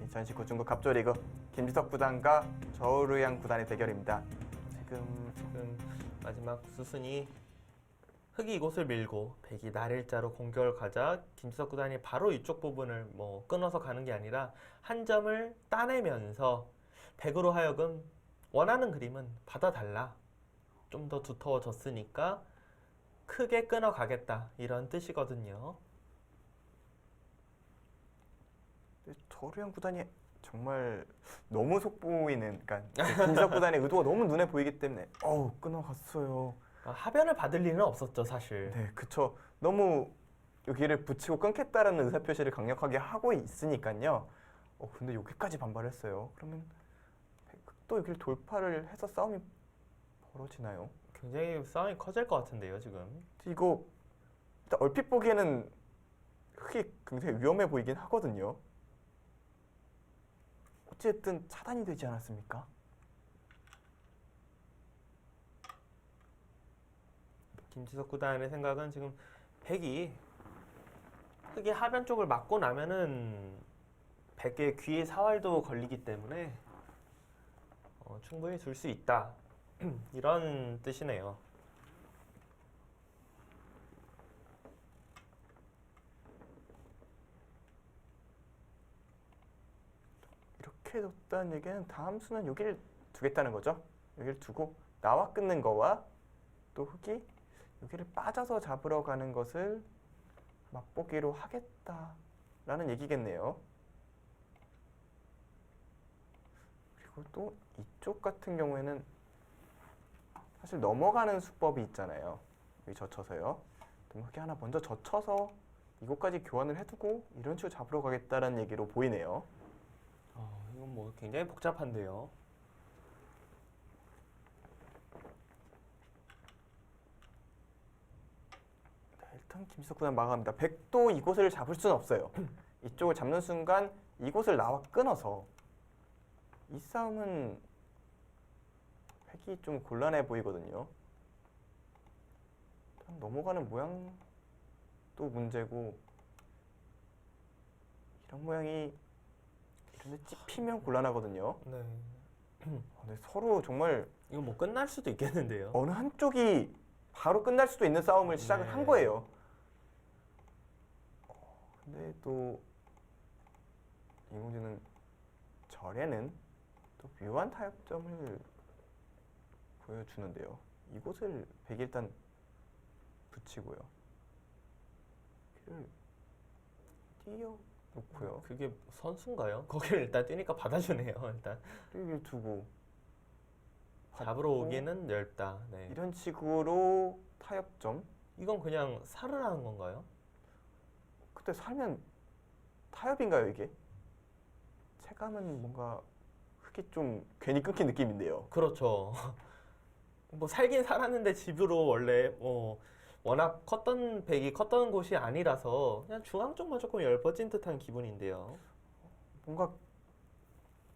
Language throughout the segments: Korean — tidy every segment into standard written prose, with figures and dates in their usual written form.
2019 중국 갑조리그 김지석 구단과 저우르양 구단의 대결입니다. 지금 마지막 수순이 흑이 이곳을 밀고 백이 날일자로 공격을 가자 김지석 구단이 바로 이쪽 부분을 끊어서 가는 게 아니라 한 점을 따내면서 백으로 하여금 원하는 그림은 받아달라. 좀 더 두터워졌으니까 크게 끊어가겠다. 이런 뜻이거든요. 저우르양 구단이 정말 너무 속보이는, 그러니까 김지석 구단의 의도가 너무 눈에 보이기 때문에 끊어갔어요. 하변을 받을 일은 없었죠, 사실. 네, 그쵸. 너무 여기를 붙이고 끊겠다라는 의사표시를 강력하게 하고 있으니까요. 근데 여기까지 반발했어요. 그러면 또 여기를 돌파를 해서 싸움이 벌어지나요? 굉장히 싸움이 커질 것 같은데요, 지금. 이거 일단 얼핏 보기에는 흑이 굉장히 위험해 보이긴 하거든요. 어쨌든 차단이 되지 않았습니까? 김지석 구단의 생각은 지금 백이 흑이 하변 쪽을 막고 나면은 백의 귀에 사활도 걸리기 때문에 충분히 줄 수 있다. 이런 뜻이네요. 이렇게 뒀다는 얘기는 다음 수는 여기를 두겠다는 거죠. 여기를 두고 나와 끊는 거와 또 흑이 여기를 빠져서 잡으러 가는 것을 맛보기로 하겠다라는 얘기겠네요. 그리고 또 이쪽 같은 경우에는 사실 넘어가는 수법이 있잖아요. 여기 젖혀서요. 그럼 흑이 하나 먼저 젖혀서 이곳까지 교환을 해두고 이런 식으로 잡으러 가겠다라는 얘기로 보이네요. 이건 굉장히 복잡한데요. 일단 김지석 구단 마감합니다. 백도 이곳을 잡을 수는 없어요. 이쪽을 잡는 순간 이곳을 나와 끊어서 이 싸움은 백이 좀 곤란해 보이거든요. 일단 넘어가는 모양도 문제고 이런 모양이 이런데 찝히면 곤란하거든요. 네. 근데 서로 정말 이거 끝날 수도 있겠는데요. 어느 한쪽이 바로 끝날 수도 있는 싸움을 시작을 한 거예요. 근데 또 이공주는 절에는 또 묘한 타협점을 보여주는데요. 이곳을 백이 일단 붙이고요. 길을 띄워놓고요. 그게 선수인가요? 거기를 일단 뛰니까 받아주네요. 일단 여기를 두고 잡으러 오기는 넓다. 네. 이런 식으로 타협점. 이건 그냥 살을 하는 건가요? 그때 살면 타협인가요, 이게? 체감은 뭔가 흑이 좀 괜히 끊긴 느낌인데요. 그렇죠. 살긴 살았는데 집으로 원래 워낙 백이 컸던 곳이 아니라서 그냥 중앙 쪽만 조금 얇아진 듯한 기분인데요. 뭔가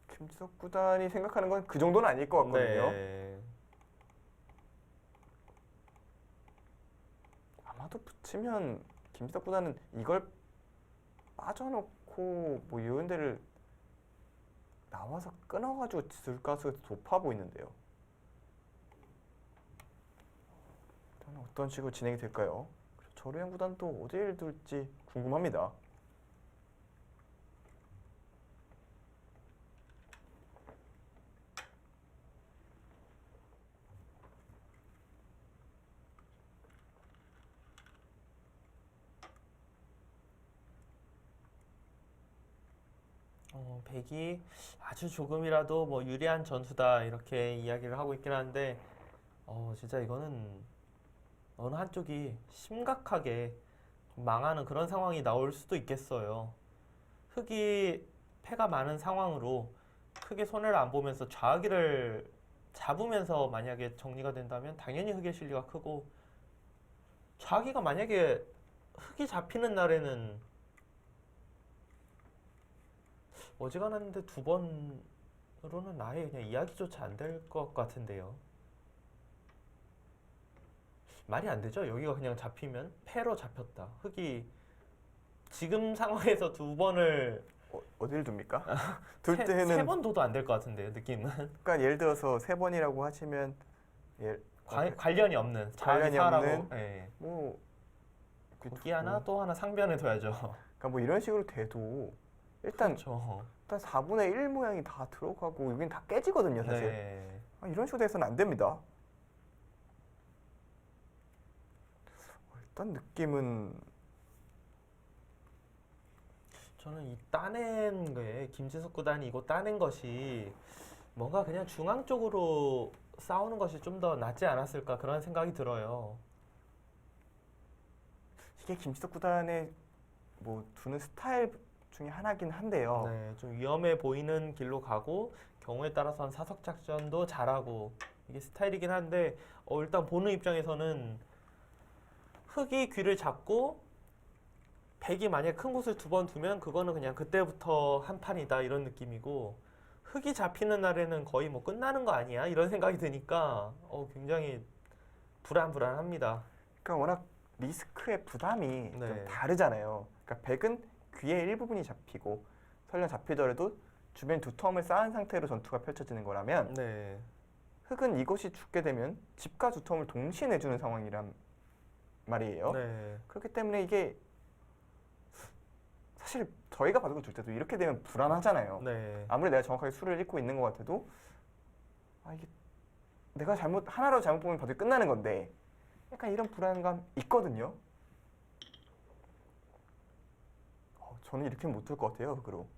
김지석 구단이 생각하는 건 그 정도는 아닐 것 같거든요. 네. 아마도 붙이면 김지석 구단은 이걸 빠져놓고 이런 데를 나와서 끊어가지고 줄 가수가 높아 보이는데요. 일단 어떤 식으로 진행이 될까요? 저우르양 구단도 어디를 둘지 궁금합니다. 백이 아주 조금이라도 유리한 전투다 이렇게 이야기를 하고 있긴 한데 진짜 이거는 어느 한쪽이 심각하게 망하는 그런 상황이 나올 수도 있겠어요. 흑이 패가 많은 상황으로 크게 손해를 안 보면서 좌기를 잡으면서 만약에 정리가 된다면 당연히 흑의 실리가 크고, 좌기가 만약에 흑이 잡히는 날에는 어지간한데 두 번으로는 아예 그냥 이야기조차 안 될 것 같은데요. 말이 안 되죠? 여기가 그냥 잡히면 패로 잡혔다. 흑이 지금 상황에서 두 번을 어디를 둡니까? 둘 세 때는 번 둬도 안 될 것 같은데요, 느낌은. 그러니까 예를 들어서 3번이라고 하시면 관련이 없는 자기 관련이 사라고. 없는 예. 뭐 거기 하나 또 하나 상변에 둬야죠. 그러니까 뭐 이런 식으로 돼도 일단 그렇죠. 4분의 1 모양이 다 들어가고 여긴 다 깨지거든요, 사실. 네. 이런 식으로 돼서는 안 됩니다. 일단 느낌은 저는 이 따낸 게 김지석 구단이 이거 따낸 것이 뭔가 그냥 중앙 쪽으로 싸우는 것이 좀 더 낫지 않았을까 그런 생각이 들어요. 이게 김지석 구단의 뭐 두는 스타일 중에 하나긴 한데요. 네, 좀 위험해 보이는 길로 가고 경우에 따라서는 사석 작전도 잘하고 이게 스타일이긴 한데 일단 보는 입장에서는 흑이 귀를 잡고 백이 만약에 큰 곳을 2번 두면 그거는 그냥 그때부터 한 판이다 이런 느낌이고 흑이 잡히는 날에는 거의 뭐 끝나는 거 아니야? 이런 생각이 드니까 굉장히 불안합니다. 그러니까 워낙 리스크의 부담이 네. 좀 다르잖아요. 그러니까 백은 귀의 일부분이 잡히고 설령 잡히더라도 주변 2텀을 쌓은 상태로 전투가 펼쳐지는 거라면 네. 흑은 이것이 죽게 되면 집과 2텀을 동시에 내주는 상황이란 말이에요. 네. 그렇기 때문에 이게 사실 저희가 바둑을 둘 때도 이렇게 되면 불안하잖아요. 네. 아무리 내가 정확하게 수를 읽고 있는 것 같아도 이게 내가 하나라도 잘못 보면 바둑이 끝나는 건데 약간 이런 불안감 있거든요. 저는 이렇게 못 둘 것 같아요, 흑으로.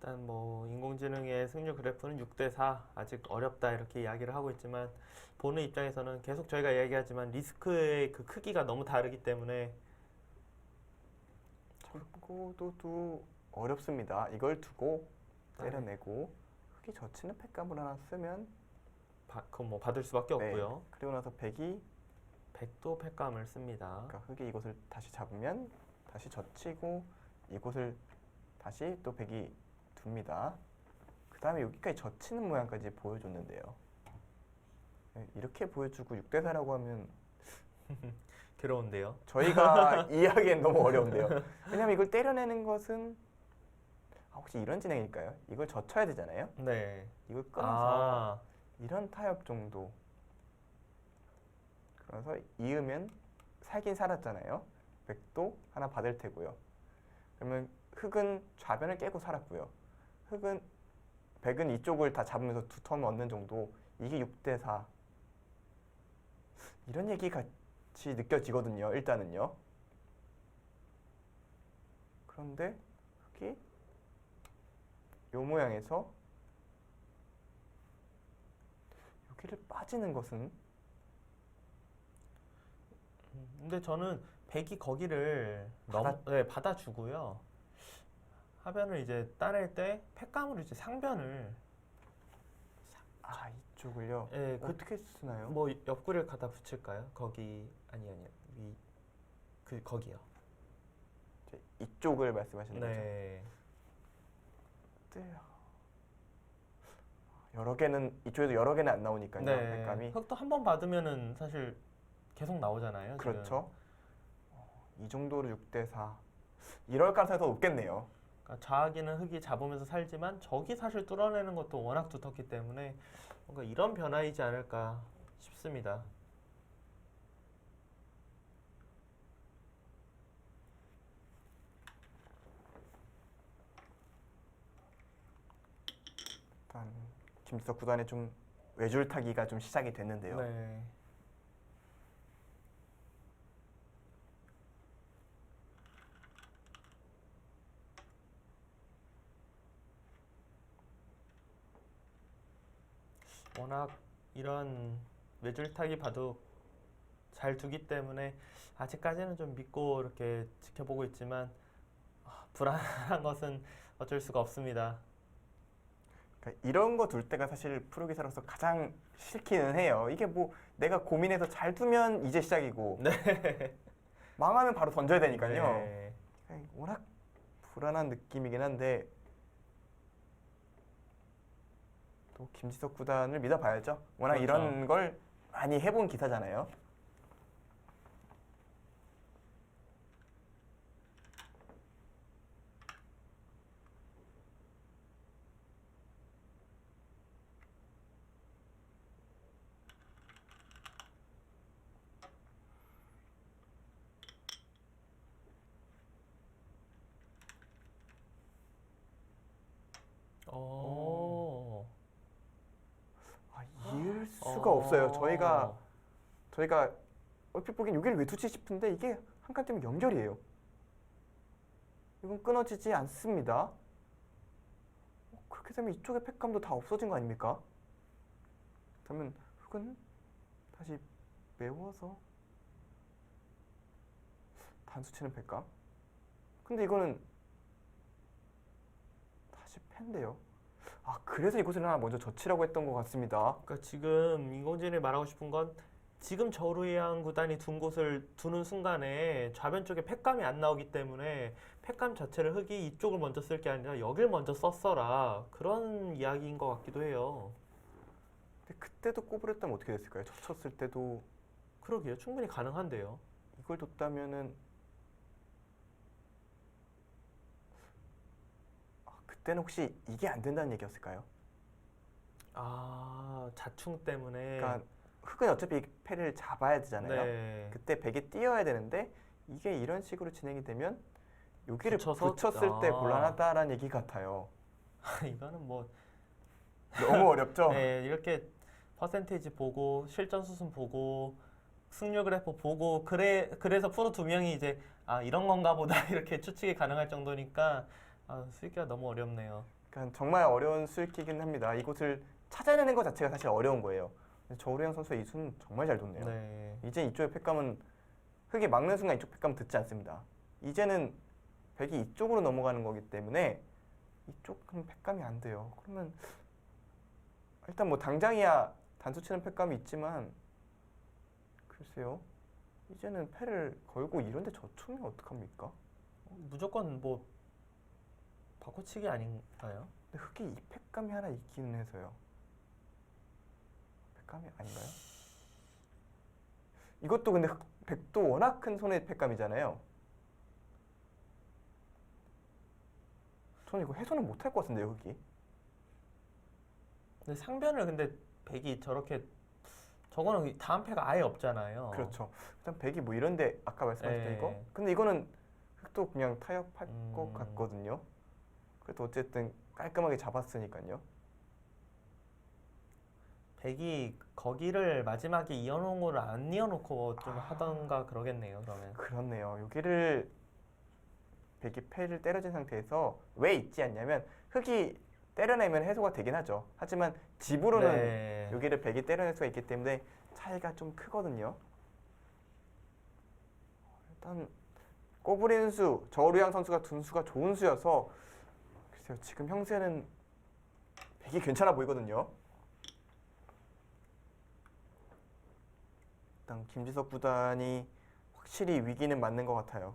일단 뭐 인공지능의 승률 그래프는 6대4 아직 어렵다 이렇게 이야기를 하고 있지만 보는 입장에서는 계속 저희가 이야기하지만 리스크의 그 크기가 너무 다르기 때문에 참고도 어렵습니다. 이걸 두고 때려내고 흑이 젖히는 팩감을 하나 쓰면 그건 뭐 받을 수밖에 네. 없고요. 그리고 나서 백이 백도 팩감을 씁니다. 그러니까 흑이 이곳을 다시 잡으면 다시 젖히고 이곳을 다시 또 백이 둡니다. 그 다음에 여기까지 젖히는 모양까지 보여줬는데요. 이렇게 보여주고 6대4라고 하면 괴로운데요. 저희가 이해하기엔 너무 어려운데요. 왜냐면 이걸 때려내는 것은 혹시 이런 진행일까요? 이걸 젖혀야 되잖아요. 네. 이걸 끊어서 아, 이런 타협 정도. 그래서 이으면 살긴 살았잖아요. 백도 하나 받을 테고요. 그러면 흑은 좌변을 깨고 살았고요. 백은 이쪽을 다 잡으면서 2턴 얻는 정도. 이게 6대4. 이런 얘기 같이 느껴지거든요. 일단은요. 그런데 흑이 요 모양에서 여기를 빠지는 것은 근데 저는 백이 거기를 받아주고요. 하변을 이제 따낼 때 팩감으로 이제 상변을 이쪽을요. 예, 어떻게 쓰나요? 뭐 옆구리를 갖다 붙일까요? 거기 아니 거기요. 이쪽을 말씀하시는 네. 거죠? 네. 여러 개는 이쪽에도 여러 개는 안 나오니까요. 네. 백감이. 흑도 한 번 받으면은 사실 계속 나오잖아요. 지금. 그렇죠. 이 정도로 6대4. 이럴 가능성이 더 높겠네요. 그러니까 좌하기는 흑이 잡으면서 살지만 저기 사실 뚫어내는 것도 워낙 두텁기 때문에 뭔가 이런 변화이지 않을까 싶습니다. 일단 김지석 구단의 좀 외줄타기가 좀 시작이 됐는데요. 네. 워낙 이런 외줄타기 바둑 잘 두기 때문에 아직까지는 좀 믿고 이렇게 지켜보고 있지만 불안한 것은 어쩔 수가 없습니다. 그러니까 이런 거 둘 때가 사실 프로기사로서 가장 싫기는 해요. 이게 뭐 내가 고민해서 잘 두면 이제 시작이고 망하면 바로 던져야 되니까요. 네. 워낙 불안한 느낌이긴 한데 또 김지석 구단을 믿어봐야죠. 워낙 그렇죠. 이런 걸 많이 해본 기사잖아요. 어. 이을 수가 없어요. 저희가 얼핏 보기엔 여기를 왜 두지 싶은데 이게 한 칸 때문에 연결이에요. 이건 끊어지지 않습니다. 그렇게 되면 이쪽의 팩감도 다 없어진 거 아닙니까? 그러면 흙은 다시 메워서 단수 치는 팩감. 근데 이거는 다시 팬데요. 그래서 이곳을 하나 먼저 젖히라고 했던 것 같습니다. 그러니까 지금 이공진이 말하고 싶은 건 지금 저루양 구단이 둔 곳을 두는 순간에 좌변 쪽에 팩감이 안 나오기 때문에 팩감 자체를 흙이 이쪽을 먼저 쓸 게 아니라 여길 먼저 썼어라 그런 이야기인 것 같기도 해요. 근데 그때도 꼬부렸다면 어떻게 됐을까요? 젖혔을 때도 그러게요. 충분히 가능한데요. 이걸 뒀다면은 그때는 혹시 이게 안 된다는 얘기였을까요? 자충 때문에. 그러니까 흙은 어차피 패를 잡아야 되잖아요. 네. 그때 백이 뛰어야 되는데 이게 이런 식으로 진행이 되면 여기를 붙여서? 붙였을 때 곤란하다라는 얘기 같아요. 이거는 뭐 너무 어렵죠? 네, 이렇게 퍼센테이지 보고 실전 수순 보고 승률 그래프 보고 그래서 프로 두 명이 이제 이런 건가 보다 이렇게 추측이 가능할 정도니까 수익기가 너무 어렵네요. 그러니까 정말 어려운 수익이긴 합니다. 이곳을 찾아내는 것 자체가 사실 어려운 거예요. 저우량 선수의 이 수는 정말 잘 뒀네요. 네. 이제 이쪽의 팩감은 흙이 막는 순간 이쪽 팩감은 듣지 않습니다. 이제는 백이 이쪽으로 넘어가는 거기 때문에 이쪽은 팩감이 안 돼요. 그러면 일단 뭐 당장이야 단수 치는 팩감이 있지만 글쎄요. 이제는 패를 걸고 이런데 젖히면 어떡합니까? 무조건 뭐 바꿔치기 아닌가요? 근데 흙이 이 팩감이 하나 있기는 해서요. 팩감이 아닌가요? 이것도 근데 백도 워낙 큰 손의 팩감이잖아요. 저는 이거 해소는 못할 것 같은데요, 흙이. 근데 상변을 근데 백이 저렇게 저거는 다음 패가 아예 없잖아요. 그렇죠. 일단 백이 뭐 이런데 아까 말씀하셨던 네. 이거? 근데 이거는 흙도 그냥 타협할 음. 것 같거든요. 그래도 어쨌든 깔끔하게 잡았으니까요. 백이 거기를 마지막에 이어놓은 거를 안 이어놓고 좀 하던가 그러겠네요. 그러면. 그렇네요. 여기를 백이 패를 때려진 상태에서 왜 있지 않냐면 흙이 때려내면 해소가 되긴 하죠. 하지만 집으로는 네. 여기를 백이 때려낼 수가 있기 때문에 차이가 좀 크거든요. 일단 꼬부리는 수, 저우량 선수가 둔 수가 좋은 수여서 글쎄요. 지금 형세는 백이 괜찮아 보이거든요. 일단 김지석 구단이 확실히 위기는 맞는 것 같아요.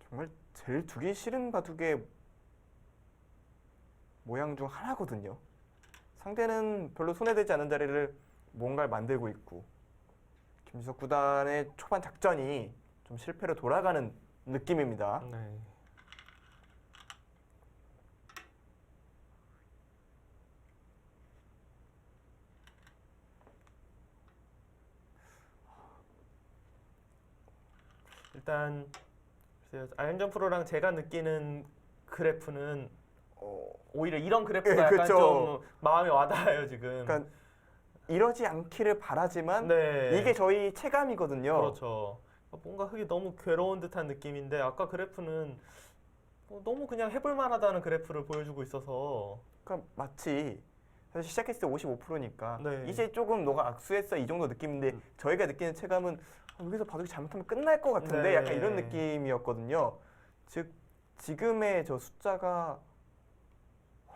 정말 제일 두기 싫은 바둑의 모양 중 하나거든요. 상대는 별로 손해되지 않는 자리를 뭔가를 만들고 있고 김지석 구단의 초반 작전이 좀 실패로 돌아가는 느낌입니다. 네. 일단 글쎄요. 아현정 프로랑 제가 느끼는 그래프는 오히려 이런 그래프가 예, 약간 그쵸. 좀 마음에 와닿아요 지금. 그러니까 이러지 않기를 바라지만 네. 이게 저희 체감이거든요. 그렇죠. 뭔가 흙이 너무 괴로운 듯한 느낌인데 아까 그래프는 너무 그냥 해볼 만하다는 그래프를 보여주고 있어서 그러니까 마치 사실 시작했을 때 55%니까 네. 이제 조금 너가 악수했어 이 정도 느낌인데 저희가 느끼는 체감은 여기서 바둑이 잘못하면 끝날 것 같은데 네. 약간 이런 느낌이었거든요. 즉 지금의 저 숫자가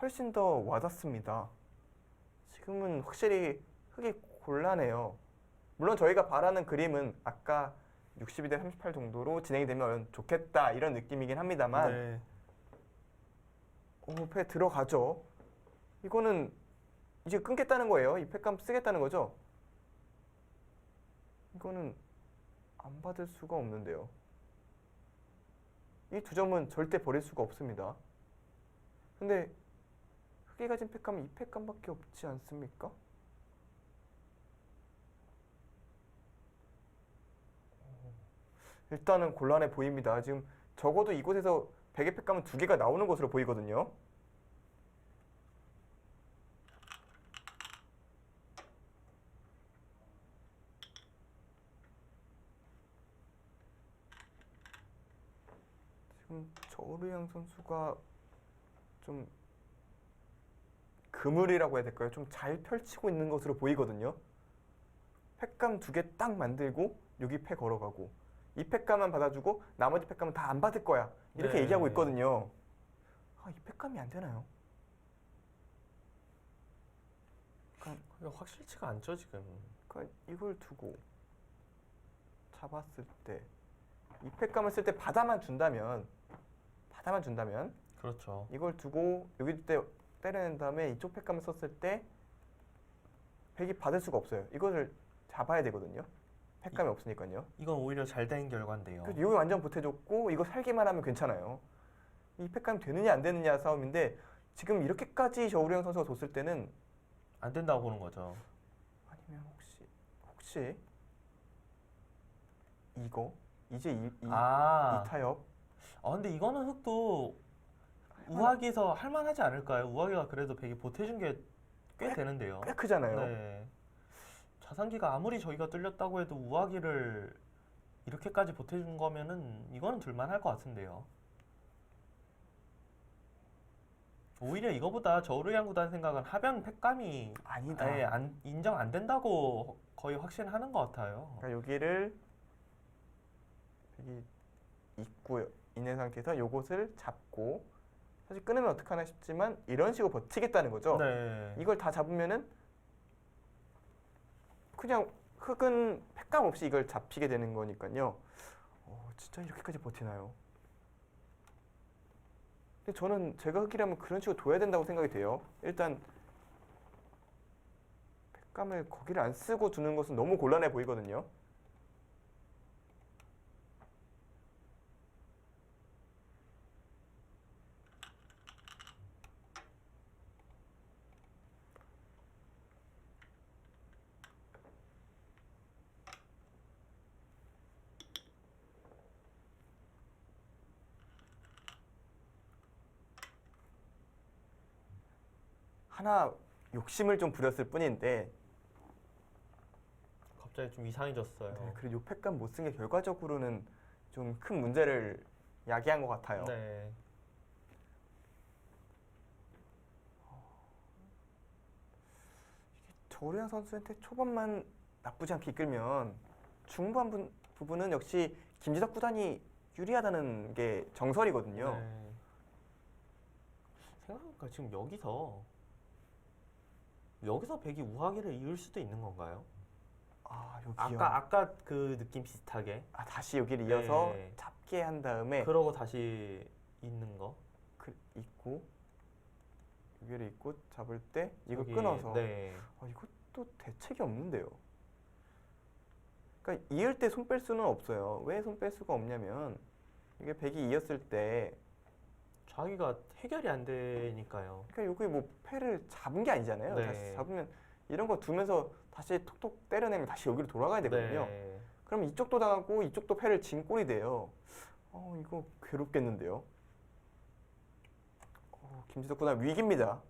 훨씬 더 와닿습니다. 지금은 확실히 흙이 곤란해요. 물론 저희가 바라는 그림은 아까 62대 38 정도로 진행이 되면 좋겠다 이런 느낌이긴 합니다만 네. 패 들어가죠. 이거는 이제 끊겠다는 거예요. 이 팩감 쓰겠다는 거죠. 이거는 안 받을 수가 없는데요. 이 두 점은 절대 버릴 수가 없습니다. 근데 흑이 가진 팩감은 이 팩감밖에 없지 않습니까? 일단은 곤란해 보입니다. 지금 적어도 이곳에서 베개 팩감은 두 개가 나오는 것으로 보이거든요. 지금 저우르양 선수가 좀 그물이라고 해야 될까요? 좀 잘 펼치고 있는 것으로 보이거든요. 팩감 두 개 딱 만들고 여기 패 걸어가고 이 팩감만 받아주고 나머지 팩감은 다 안 받을 거야. 이렇게 네. 얘기하고 있거든요. 이 팩감이 안 되나요? 확실치가 않죠 지금. 그러니까 이걸 두고 잡았을 때 이 팩감을 쓸 때 바다만 준다면 그렇죠. 이걸 두고 여기 때려낸 다음에 이쪽 팩감을 썼을 때 백이 받을 수가 없어요. 이거를 잡아야 되거든요. 팩감이 없으니까요. 이건 오히려 잘 된 결과인데요. 그래서 이거 완전 보태줬고 이거 살기만 하면 괜찮아요. 이 팩감이 되느냐 안 되느냐 싸움인데 지금 이렇게까지 저우령 선수가 뒀을 때는 안 된다고 보는 거죠. 아니면 혹시 이거 이제 이 타협 근데 이거는 흙도 우하기에서 할만하지 않을까요? 우하기가 그래도 백이 보태준 게 꽤 되는데요. 꽤 크잖아요. 네. 자산기가 아무리 저희가 뚫렸다고 해도 우하기를 이렇게까지 보태준 거면은 이거는 둘만할 것 같은데요. 오히려 이거보다 저우르양 구단 생각은 하변 팩감이 아니다. 아예 인정 안 된다고 거의 확신하는 것 같아요. 그러니까 여기를 백이 있고 있는 상태에서 요것을 잡고 사실 끊으면 어떡하나 싶지만 이런 식으로 버티겠다는 거죠. 네. 이걸 다 잡으면은 그냥 흙은 팩감 없이 이걸 잡히게 되는 거니까요. 진짜 이렇게까지 버티나요? 근데 저는 제가 흙이라면 그런 식으로 둬야 된다고 생각이 돼요. 일단 팩감을 거기를 안 쓰고 두는 것은 너무 곤란해 보이거든요. 하나 욕심을 좀 부렸을 뿐인데 갑자기 좀 이상해졌어요. 그리고 요 팩감 못 쓴 게 결과적으로는 좀 큰 문제를 야기한 것 같아요. 네. 저우량 선수한테 초반만 나쁘지 않게 이끌면 중반 부분은 역시 김지석 구단이 유리하다는 게 정설이거든요. 네. 생각해보니까 지금 여기서 백이 우하기를 이을 수도 있는 건가요? 여기요. 아까 그 느낌 비슷하게. 다시 여기를 이어서 네. 잡게 한 다음에 그러고 다시 있는 거. 있고 여기를 있고 잡을 때 이거 여기, 끊어서 네. 이것도 대책이 없는데요. 그러니까 이을 때 손 뺄 수는 없어요. 왜 손 뺄 수가 없냐면 이게 백이 이었을 때 자기가 해결이 안 되니까요. 그러니까 여기 뭐 패를 잡은 게 아니잖아요. 네. 다시 잡으면 이런 거 두면서 다시 톡톡 때려내면 다시 여기로 돌아가야 되거든요. 네. 그럼 이쪽도 당하고 이쪽도 패를 진 꼴이 돼요. 이거 괴롭겠는데요. 김지석 구단 위기입니다.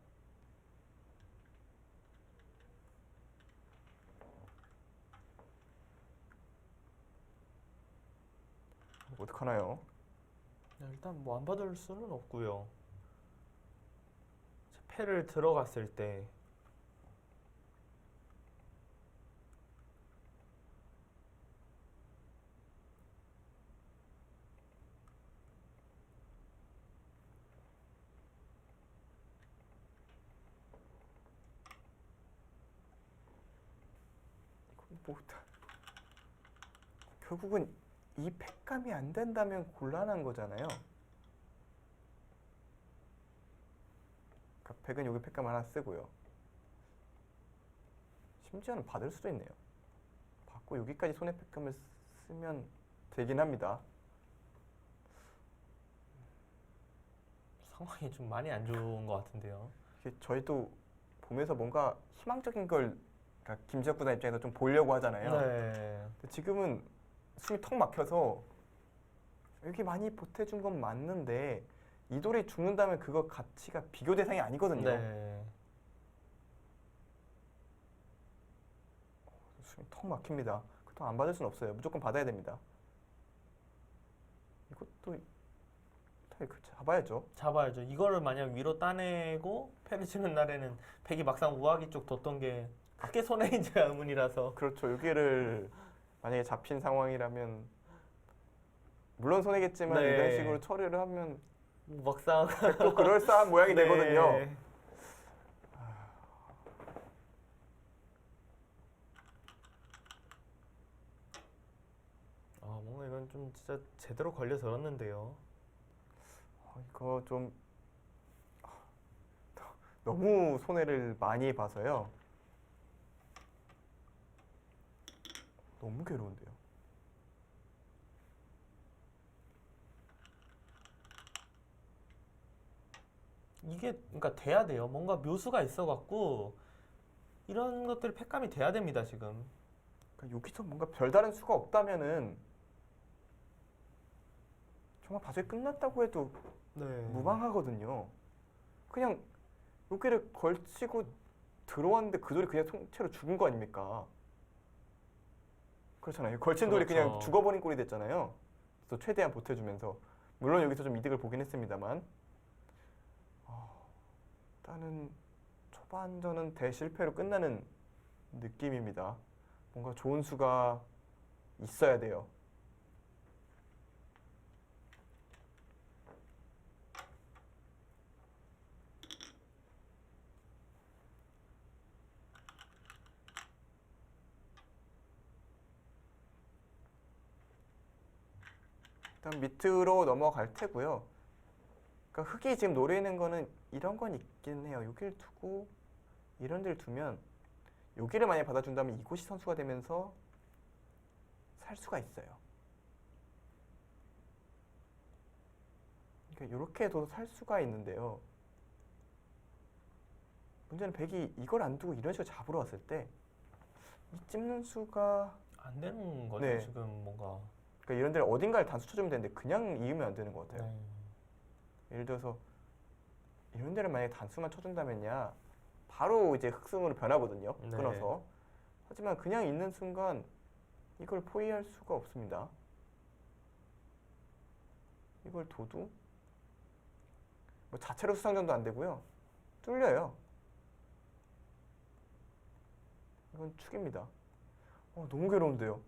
어떡하나요? 일단 뭐 안 받을 수는 없고요. 패를 들어갔을 때 뭐 결국은 이 팩감이 안 된다면 곤란한 거잖아요. 그러니까 팩은 여기 팩감 하나 쓰고요. 심지어는 받을 수도 있네요. 받고 여기까지 손해 팩감을 쓰면 되긴 합니다. 상황이 좀 많이 안 좋은 것 같은데요. 이게 저희도 보면서 뭔가 희망적인 걸 그러니까 김지혁 구단 입장에서 좀 보려고 하잖아요. 네. 근데 지금은 숨이 턱 막혀서 여기 많이 보태준 건 맞는데 이 돌이 죽는다면 그거 가치가 비교 대상이 아니거든요. 네. 숨이 턱 막힙니다. 그거 안 받을 수는 없어요. 무조건 받아야 됩니다. 이것도 이거 잡아야죠. 잡아야죠. 이거를 만약 위로 따내고 패를 치는 날에는 백이 막상 우아기 쪽 뒀던 게 크게 손해인지 의문이라서. 그렇죠. 여기를 만약에 잡힌 상황이라면 물론 손해겠지만 네. 이런 식으로 처리를 하면 막상 또 그럴싸한 모양이 네. 되거든요. 뭔가 이건 좀 진짜 제대로 걸려 들었는데요. 이거 좀 너무 손해를 많이 봐서요. 너무 괴로운데요. 이게 그러니까 돼야 돼요. 뭔가 묘수가 있어갖고 이런 것들이 팩감이 돼야 됩니다 지금. 그러니까 여기서 뭔가 별다른 수가 없다면은 정말 봐주기 끝났다고 해도 네. 무방하거든요. 그냥 여기를 걸치고 들어왔는데 그 돌이 그냥 통째로 죽은 거 아닙니까? 그렇잖아요. 걸친 돌이 그냥 그렇죠. 죽어버린 꼴이 됐잖아요. 그래서 최대한 보태주면서 물론 여기서 좀 이득을 보긴 했습니다만 일단은 초반전은 대실패로 끝나는 느낌입니다. 뭔가 좋은 수가 있어야 돼요. 일단 밑으로 넘어갈 테고요. 그러니까 흙이 지금 노리는 거는 이런 건 있긴 해요. 여기를 두고 이런 데를 두면 여기를 만약에 받아준다면 이곳이 선수가 되면서 살 수가 있어요. 그러니까 이렇게 해도 살 수가 있는데요. 문제는 백이 이걸 안 두고 이런 식으로 잡으러 왔을 때 이 찝는 수가 안 되는 거죠 네. 지금 뭔가. 그러니까 이런 데를 어딘가를 단수 쳐주면 되는데 그냥 이으면 안 되는 것 같아요. 네. 예를 들어서 이런 데를 만약에 단수만 쳐준다면야 바로 이제 흑승으로 변하거든요. 네. 끊어서. 하지만 그냥 있는 순간 이걸 포위할 수가 없습니다. 이걸 둬도 뭐 자체로 수상전도 안 되고요. 뚫려요. 이건 축입니다. 너무 괴로운데요.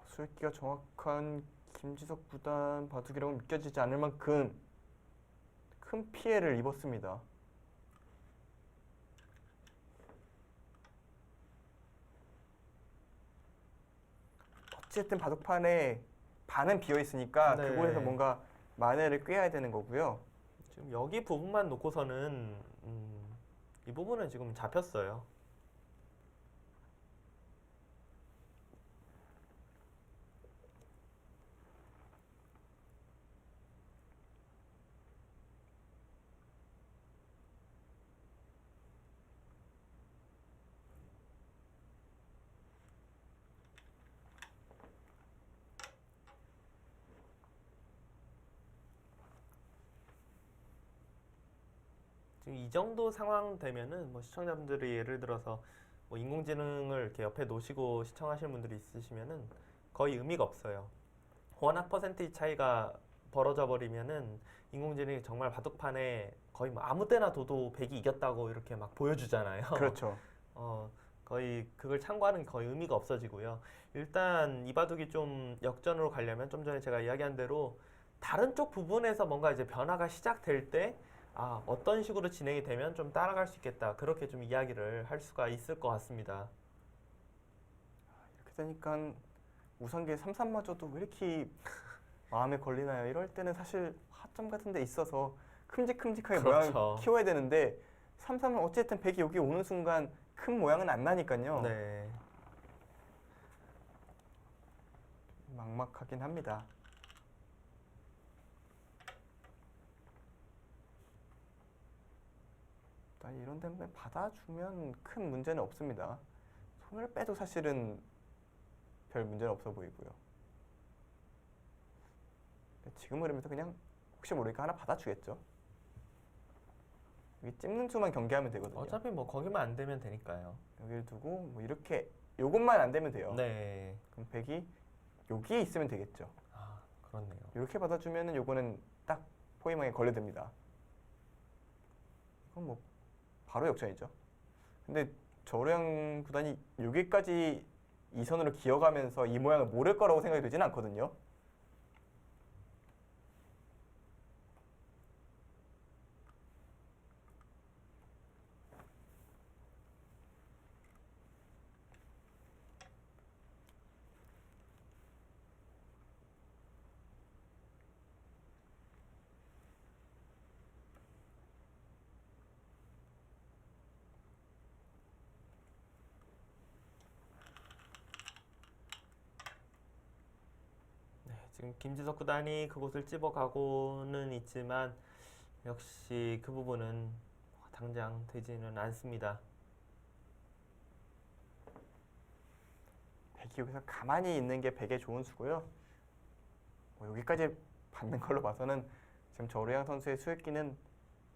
수익기가 정확한 김지석 구단 바둑이라고 믿겨지지 않을 만큼 큰 피해를 입었습니다. 어쨌든 바둑판에 반은 비어 있으니까 네. 그곳에서 뭔가 만회를 꾀해야 되는 거고요. 지금 여기 부분만 놓고서는 이 부분은 지금 잡혔어요. 지금 이 정도 상황 되면은 뭐 시청자분들이 예를 들어서 뭐 인공지능을 이렇게 옆에 놓으시고 시청하시는 분들이 있으시면은 거의 의미가 없어요. 워낙 퍼센테이지 차이가 벌어져 버리면은 인공지능이 정말 바둑판에 거의 뭐 아무 때나 둬도 백이 이겼다고 이렇게 막 보여주잖아요. 그렇죠. 어, 거의 그걸 참고하는 게 거의 의미가 없어지고요. 일단 이 바둑이 좀 역전으로 가려면 좀 전에 제가 이야기한 대로 다른 쪽 부분에서 뭔가 이제 변화가 시작될 때 어떤 식으로 진행이 되면 좀 따라갈 수 있겠다. 그렇게 좀 이야기를 할 수가 있을 것 같습니다. 이렇게 되니까 우선기에 3-3마저도 왜 이렇게 마음에 걸리나요? 이럴 때는 사실 하점 같은 데 있어서 큼직큼직하게 그렇죠. 모양을 키워야 되는데 3-3은 어쨌든 백이 여기 오는 순간 큰 모양은 안 나니까요. 네. 막막하긴 합니다. 일단 이런 데는 받아주면 큰 문제는 없습니다. 손을 빼도 사실은 별 문제는 없어 보이고요. 지금 흐름에서 그냥 혹시 모르니까 하나 받아주겠죠. 여기 찍는 수만 경계하면 되거든요. 어차피 뭐 거기만 안 되면 되니까요. 여기를 두고 뭐 이렇게 요것만 안 되면 돼요. 네. 그럼 백이 여기에 있으면 되겠죠. 그렇네요. 이렇게 받아주면은 요거는 딱 포위망에 걸려듭니다. 이건 뭐 바로 역전이죠. 근데 저우량 구단이 여기까지 이 선으로 기어가면서 이 모양을 모를 거라고 생각이 되지는 않거든요. 지금 김지석 구단이 그곳을 찝어가고는 있지만 역시 그 부분은 당장 되지는 않습니다. 백이 여기서 가만히 있는 게 백의 좋은 수고요. 뭐 여기까지 받는 걸로 봐서는 지금 저우량 선수의 수획기는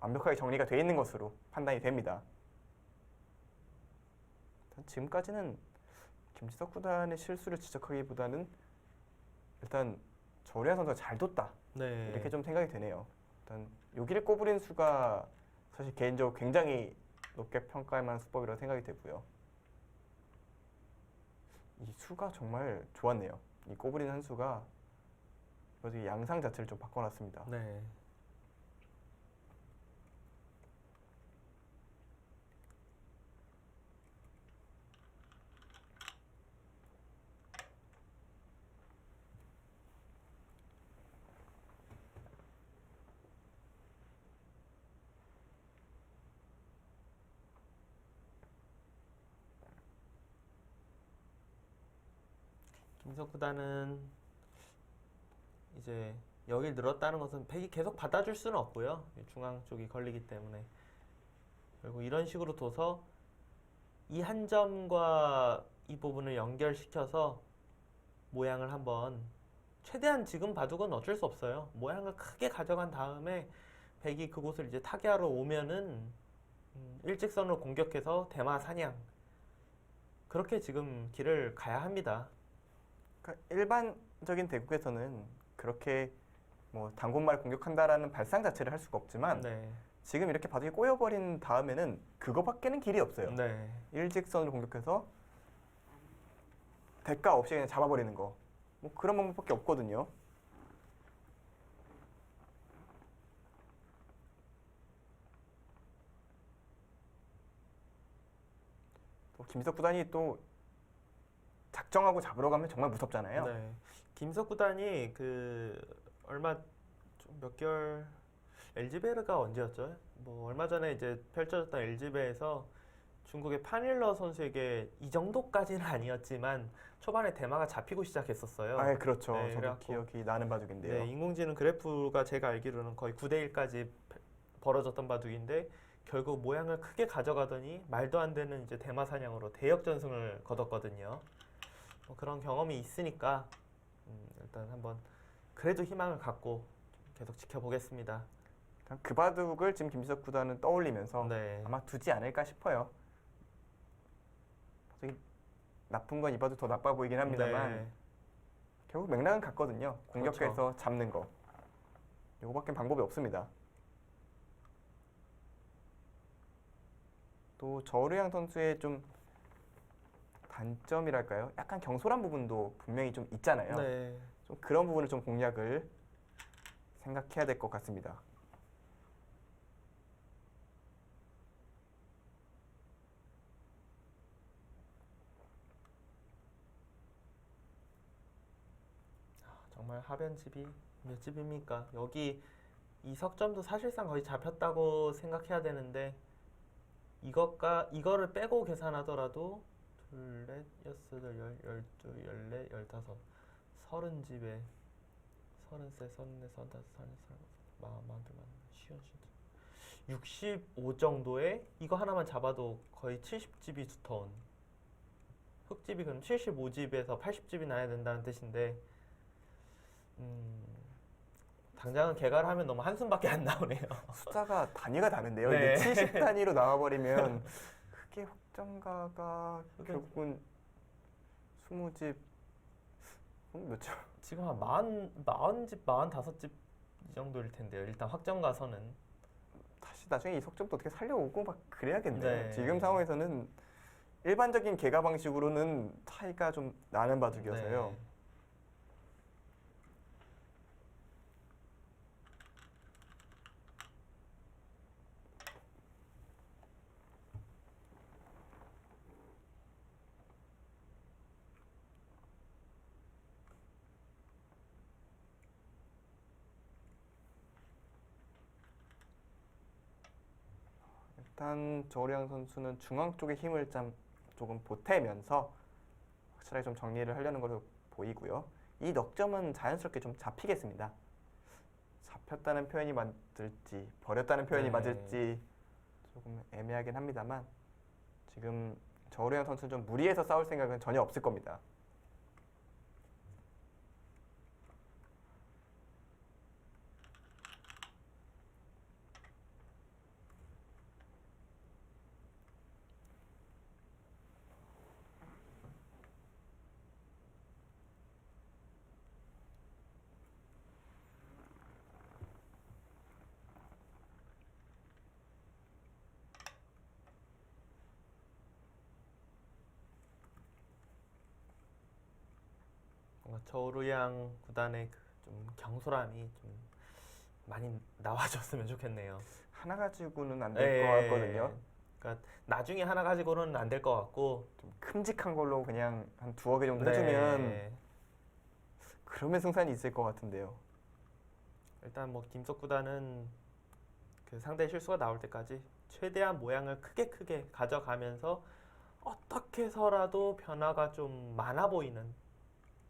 완벽하게 정리가 돼 있는 것으로 판단이 됩니다. 지금까지는 김지석 구단의 실수를 지적하기보다는 일단 저우량 선수가 잘 뒀다 네. 이렇게 좀 생각이 되네요. 일단 여기를 꼬부린 수가 사실 개인적으로 굉장히 높게 평가할 만한 수법이라고 생각이 되고요. 이 수가 정말 좋았네요. 이 꼬부린 한 수가 이번 양상 자체를 좀 바꿔놨습니다. 네. 김지석 구단은 이제 여길 늘었다는 것은 백이 계속 받아줄 수는 없고요. 중앙 쪽이 걸리기 때문에 그리고 이런 식으로 둬서 이 한 점과 이 부분을 연결시켜서 모양을 한번 최대한 지금 바둑은 어쩔 수 없어요. 모양을 크게 가져간 다음에 백이 그곳을 이제 타개하러 오면은 일직선으로 공격해서 대마 사냥 그렇게 지금 길을 가야 합니다. 그러니까 일반적인 대국에서는 그렇게 뭐 단군말 공격한다라는 발상 자체를 할 수가 없지만 네. 지금 이렇게 바둑이 꼬여버린 다음에는 그거밖에는 길이 없어요. 네. 일직선으로 공격해서 대가 없이 그냥 잡아버리는 거. 뭐 그런 방법밖에 없거든요. 또 김지석 구단이 또 작정하고 잡으러 가면 정말 무섭잖아요. 네. 김석 구단이 그 얼마 몇 개월 LG베르가 언제였죠? 뭐 얼마 전에 이제 펼쳐졌던 LG베에서 중국의 판일러 선수에게 이 정도까지는 아니었지만 초반에 대마가 잡히고 시작했었어요. 아, 그렇죠. 네, 저도 그래갖고 기억이 나는 바둑인데요. 네, 인공지능 그래프가 제가 알기로는 거의 9대1까지 벌어졌던 바둑인데 결국 모양을 크게 가져가더니 말도 안 되는 이제 대마 사냥으로 대역전승을 거뒀거든요. 뭐 그런 경험이 있으니까 일단 한번 그래도 희망을 갖고 계속 지켜보겠습니다. 일단 그 바둑을 지금 김지석 구단은 떠올리면서 네. 아마 두지 않을까 싶어요. 갑자기 나쁜 건 이 바둑 더 나빠 보이긴 합니다만 네. 결국 맥락은 같거든요. 공격해서 그렇죠. 잡는 거. 이거밖에 방법이 없습니다. 또 저르양 선수의 좀 단점이랄까요? 약간 경솔한 부분도 분명히 좀 있잖아요. 네. 좀 그런 부분을 좀 공략을 생각해야 될 것 같습니다. 정말 하변집이 몇 집입니까? 여기 이 석점도 사실상 거의 잡혔다고 생각해야 되는데 이거를 빼고 계산하더라도 둘, 넷, 여섯, 열, 열두, 열네, 열다섯, 30집에 33, 34, 35, 36, 42, 65 정도에 이거 하나만 잡아도 거의 70집이 두터운 흑집이 그럼 75집에서 80집이 나야 된다는 뜻인데 당장은 개가를 하면 너무 한숨밖에 안 나오네요. 숫자가 단위가 다른데요. 네. 이게 70 단위로 나와버리면 그게 확정가가 결국은 20집 몇 점? 지금 한 40집, 45집 이 정도일 텐데요. 일단 확정가서는. 다시 나중에 이 석점도 어떻게 살려오고 막 그래야겠네요. 네. 지금 상황에서는 일반적인 개가 방식으로는 차이가 좀 나는 바둑이어서요. 네. 일단 저우량 선수는 중앙 쪽에 힘을 조금 보태면서 확실하게 좀 정리를 하려는 걸로 보이고요. 이 넉점은 자연스럽게 좀 잡히겠습니다. 잡혔다는 표현이 맞을지 버렸다는 표현이 네. 맞을지 조금 애매하긴 합니다만 지금 저우량 선수는 좀 무리해서 싸울 생각은 전혀 없을 겁니다. 뭔가 저우르양 구단의 그 좀 경솔함이 좀 많이 나와줬으면 좋겠네요. 하나 가지고는 안 될 것 같거든요. 그러니까 나중에 하나 가지고는 안 될 것 같고 좀 큼직한 걸로 그냥 한 2억 개 정도 해주면 네. 그러면 승산이 있을 것 같은데요. 일단 뭐 김석 구단은 그 상대의 실수가 나올 때까지 최대한 모양을 크게 가져가면서 어떻게 해서라도 변화가 좀 많아 보이는,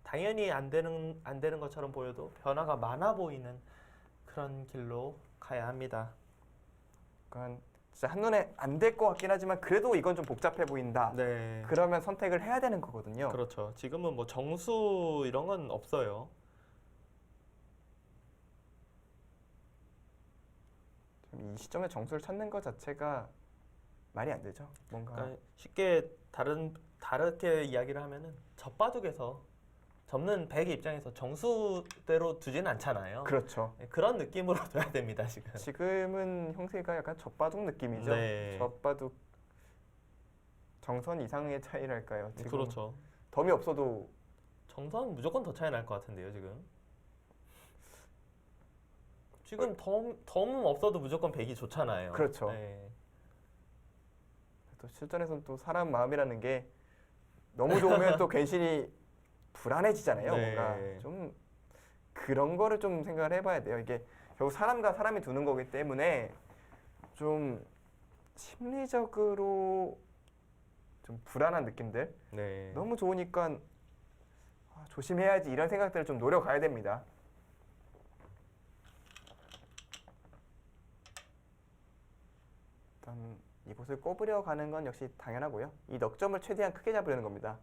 당연히 안 되는 것처럼 보여도 변화가 많아 보이는 그런 길로 가야 합니다. 그러니까 진짜 한눈에 안 될 것 같긴 하지만 그래도 이건 좀 복잡해 보인다. 네. 그러면 선택을 해야 되는 거거든요. 그렇죠. 지금은 뭐 정수 이런 건 없어요. 좀 이 시점에 정수를 찾는 것 자체가 말이 안 되죠. 뭔가 그러니까 쉽게 다르게 이야기를 하면은 젖바둑에서 접는 백의 입장에서 정수대로 두지는 않잖아요. 그렇죠. 네, 그런 느낌으로 둬야 됩니다, 지금. 지금은 형세가 약간 젖바둑 느낌이죠. 네. 젖바둑 정선 이상의 차이랄까요. 지금 그렇죠. 덤이 없어도 정선 무조건 더 차이 날 것 같은데요, 지금. 지금 덤 없어도 무조건 백이 좋잖아요. 그렇죠. 네. 또 실전에서는 또 사람 마음이라는 게 너무 좋으면 또 괜시리 불안해지잖아요. 네. 뭔가 좀 그런 거를 좀 생각을 해봐야 돼요. 이게 결국 사람과 사람이 두는 거기 때문에 좀 심리적으로 좀 불안한 느낌들. 네. 너무 좋으니까 조심해야지 이런 생각들을 좀 노려가야 됩니다. 일단 이곳을 꼽으려 가는 건 역시 당연하고요. 이 넉점을 최대한 크게 잡으려는 겁니다.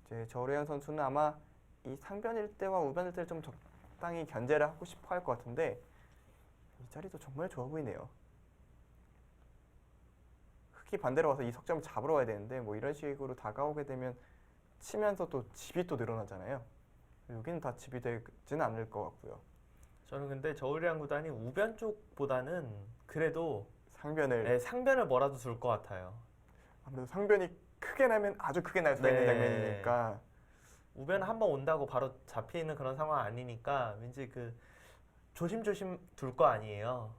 이제 저우량 선수는 아마 이 상변일 때와 우변일 때를 좀 적당히 견제를 하고 싶어 할 것 같은데 이 자리도 정말 좋아 보이네요. 흑이 반대로 와서 이 석점을 잡으러 가야 되는데 뭐 이런 식으로 다가오게 되면 치면서 또 집이 또 늘어나잖아요. 여기는 다 집이 되지는 않을 것 같고요. 저는 근데 저울이랑 구단이 우변 쪽보다는 그래도 상변을 네, 상변을 뭐라도 줄 것 같아요. 아무래도 상변이 크게 나면 아주 크게 날 수가 있는 네. 장면이니까 우변 한번 온다고 바로 잡히는 그런 상황 아니니까 왠지 그 조심조심 둘 거 아니에요.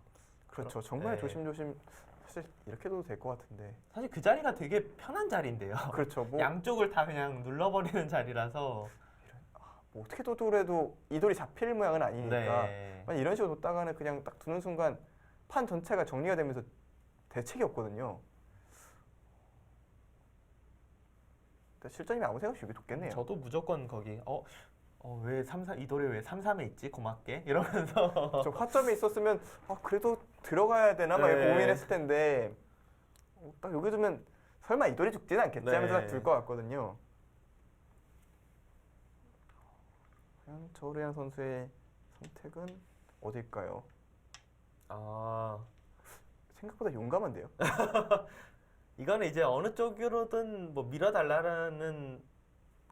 그렇죠. 정말 네. 조심조심 사실 이렇게 둬도 될 것 같은데 사실 그 자리가 되게 편한 자리인데요. 그렇죠. 뭐, 양쪽을 다 그냥 눌러버리는 자리라서. 뭐 어떻게 둬도 이 돌이 잡힐 모양은 아니니까 네. 만약 이런 식으로 뒀다가는 그냥 딱 두는 순간 판 전체가 정리가 되면서 대책이 없거든요. 그러니까 실전이면 아무 생각 없이 여기 뒀겠네요. 저도 무조건 거기 왜 3, 이 돌이 왜 3, 3에 있지? 고맙게 이러면서 저 화점에 있었으면 그래도 들어가야 되나 막 이렇게 네. 고민했을 텐데 딱 여기 두면 설마 이 돌이 죽지는 않겠지 하면서 네. 딱 둘 것 같거든요. 과연 저우르양 선수의 선택은 어딜까요? 아 생각보다 용감한데요. 이거는 이제 어느 쪽으로든 뭐 밀어달라는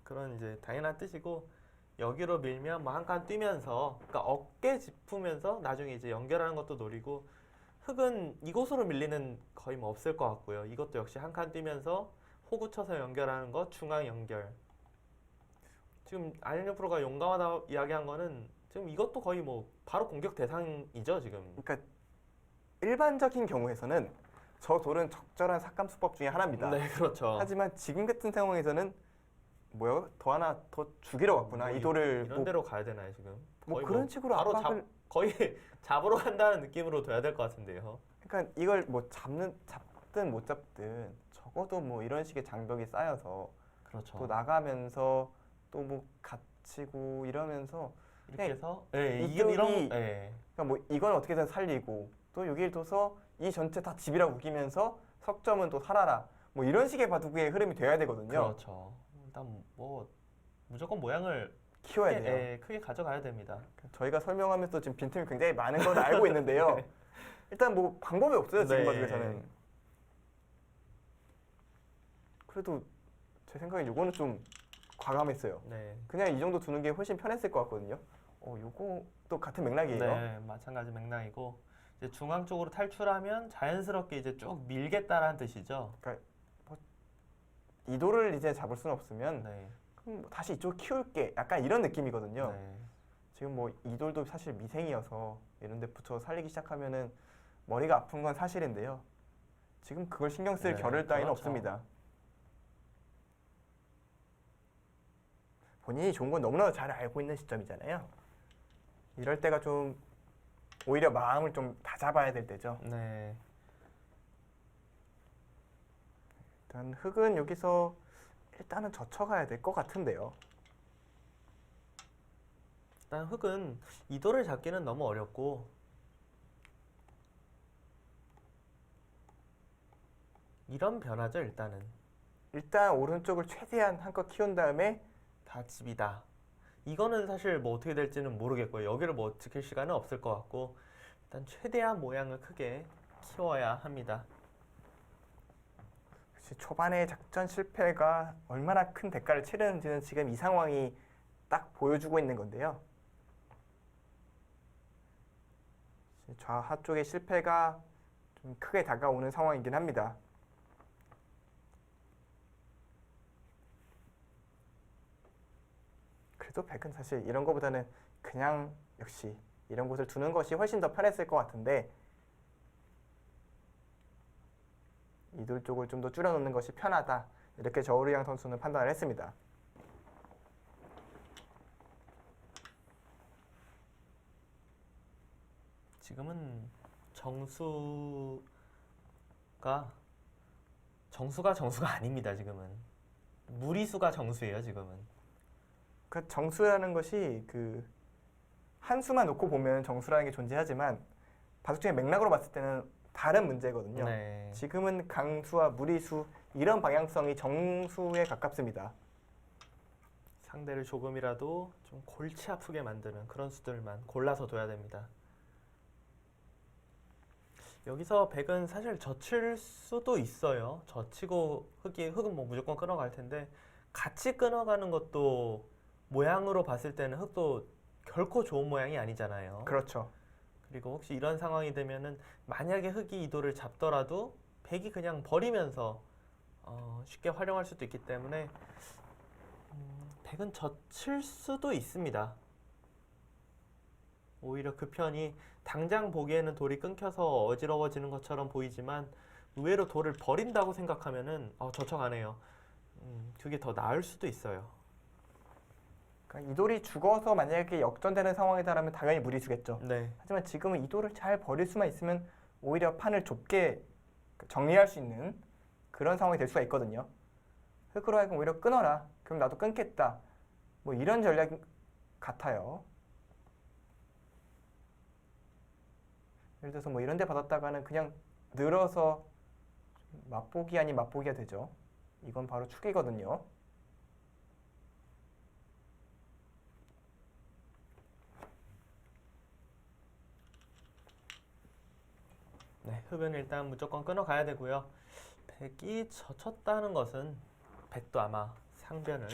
그런 이제 당연한 뜻이고 여기로 밀면 뭐 한 칸 뛰면서 그러니까 어깨 짚으면서 나중에 이제 연결하는 것도 노리고 흑은 이곳으로 밀리는 거의 뭐 없을 것 같고요. 이것도 역시 한 칸 뛰면서 호구 쳐서 연결하는 거 중앙 연결. 지금 알리오 프로가 용감하다 이야기한 거는 지금 이것도 거의 뭐 바로 공격 대상이죠 지금. 그러니까 일반적인 경우에서는 저 돌은 적절한 삭감 수법 중에 하나입니다. 네 그렇죠. 하지만 지금 같은 상황에서는 뭐요? 더 하나 더 죽이러 왔구나. 뭐 이 돌을 이런 데로 가야 되나요 지금? 뭐 거의 그런 식으로 바로 압박을 거의 잡으러 간다는 느낌으로 둬야 될 것 같은데요. 그러니까 이걸 뭐 잡든 못 잡든 적어도 뭐 이런 식의 장벽이 쌓여서 그렇죠. 또 나가면서 또 뭐 갇히고 이러면서 이렇게 네, 해서 네, 이쪽이- 이런 네. 그러니까 뭐 이건 어떻게든 살리고 또 여기를 둬서 이 전체 다 집이라 우기면서 석점은 또 살아라. 뭐 이런 식의 바둑의 흐름이 돼야 되거든요. 그렇죠. 일단 뭐 무조건 모양을 키워야 크게, 돼요. 예, 크게 가져가야 됩니다. 저희가 설명하면서 지금 빈틈이 굉장히 많은 건 알고 있는데요. 일단 뭐 방법이 없어요 지금 네. 바둑에서는. 그래도 제 생각엔 요거는 좀 과감했어요. 네. 그냥 이 정도 두는 게 훨씬 편했을 것 같거든요. 요것도 같은 맥락이에요. 네, 마찬가지 맥락이고 이제 중앙 쪽으로 탈출하면 자연스럽게 이제 쭉 밀겠다라는 뜻이죠. 이 돌을 이제 잡을 수는 없으면 네. 그럼 뭐 다시 이쪽 키울게. 약간 이런 느낌이거든요. 네. 지금 뭐 이 돌도 사실 미생이어서 이런 데 붙여 살리기 시작하면은 머리가 아픈 건 사실인데요. 지금 그걸 신경 쓸 네, 겨를 따위는 그렇죠. 없습니다. 본인이 좋은 건 너무나 잘 알고 있는 시점이잖아요. 이럴 때가 좀 오히려 마음을 좀 다잡아야 될 때죠. 네. 일단 흑은 여기서 일단은 젖혀가야 될 것 같은데요. 일단 흑은 이 돌을 잡기는 너무 어렵고 이런 변화죠 일단은. 일단 오른쪽을 최대한 한껏 키운 다음에 다 집이다. 이거는 사실 뭐 어떻게 될지는 모르겠고요. 여기를 뭐 지킬 시간은 없을 것 같고 일단 최대한 모양을 크게 키워야 합니다. 역시 초반에 작전 실패가 얼마나 큰 대가를 치르는지는 지금 이 상황이 딱 보여주고 있는 건데요. 좌하 쪽의 실패가 좀 크게 다가오는 상황이긴 합니다. 그래도 백은 사실 이런 거보다는 그냥 역시 이런 곳을 두는 것이 훨씬 더 편했을 것 같은데 이돌 쪽을 좀 더 줄여놓는 것이 편하다. 이렇게 저우르양 선수는 판단을 했습니다. 지금은 정수가 아닙니다. 지금은 무리수가 정수예요. 지금은. 그 정수라는 것이 그 한 수만 놓고 보면 정수라는 게 존재하지만 바둑중의 맥락으로 봤을 때는 다른 문제거든요. 네. 지금은 강수와 무리수 이런 방향성이 정수에 가깝습니다. 상대를 조금이라도 좀 골치 아프게 만드는 그런 수들만 골라서 둬야 됩니다. 여기서 백은 사실 젖힐 수도 있어요. 젖히고 흙은 뭐 무조건 끊어갈 텐데 같이 끊어가는 것도 모양으로 봤을 때는 흙도 결코 좋은 모양이 아니잖아요. 그렇죠. 그리고 혹시 이런 상황이 되면은 만약에 흙이 이도를 잡더라도 백이 그냥 버리면서 쉽게 활용할 수도 있기 때문에 백은 젖힐 수도 있습니다. 오히려 그 편이 당장 보기에는 돌이 끊겨서 어지러워지는 것처럼 보이지만 의외로 돌을 버린다고 생각하면은 젖혀가네요. 그게 더 나을 수도 있어요. 그러니까 이 돌이 죽어서 만약에 역전되는 상황이다라면 당연히 무리수겠죠. 네, 하지만 지금은 이 돌을 잘 버릴 수만 있으면 오히려 판을 좁게 정리할 수 있는 그런 상황이 될 수가 있거든요. 흙으로 하여금 오히려 끊어라. 그럼 나도 끊겠다. 뭐 이런 전략 같아요. 예를 들어서 뭐 이런 데 받았다가는 그냥 늘어서 맛보기 아닌 맛보기가 되죠. 이건 바로 축이거든요. 네, 흙은 일단 무조건 끊어가야 되고요. 백이 젖혔다는 것은 백도 아마 상변을